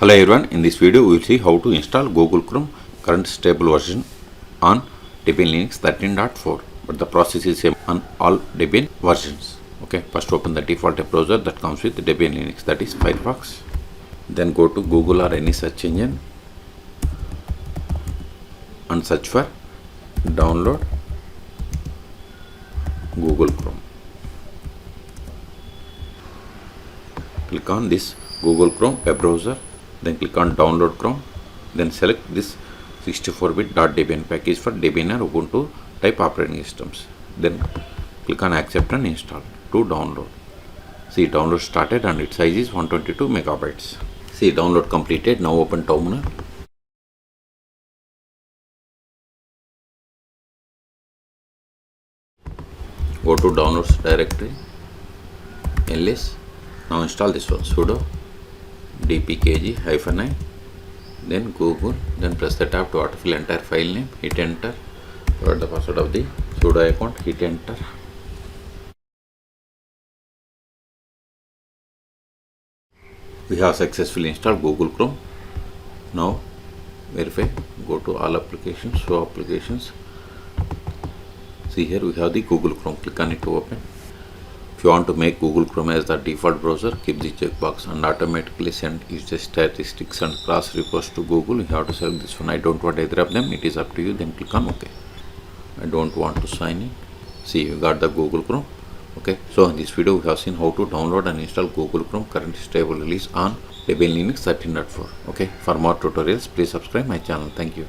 Hello everyone, in this video we will see how to install Google Chrome current stable version on Debian Linux 13.4, but the process is same on all Debian versions. Okay, first open the default browser that comes with Debian Linux, that is Firefox. Then go to Google or any search engine and search for download Google Chrome. Click on this Google Chrome web browser, then click on download Chrome, then select this 64-bit .debian package for Debian or Ubuntu type operating systems. Then click on accept and install to download. See, download started and its size is 122 megabytes. See, download completed. Now open terminal. Go to downloads directory, ls. Now install this one, sudo dpkg-i, then Google, then press the tab to autofill entire file name, hit enter, provide the password of the sudo account, hit enter. We have successfully installed Google Chrome. Now verify, go to all applications, show applications. See, here we have the Google Chrome, click on it to open. If you want to make Google Chrome as the default browser, keep the checkbox and automatically send user statistics and cross reports to Google. You have to select this one. I don't want either of them, it is up to you. Then click on OK. I don't want to sign in. See, you got the Google Chrome. Okay, so in this video we have seen how to download and install Google Chrome current stable release on Debian Linux 13.4. Okay, for more tutorials please subscribe my channel. Thank you.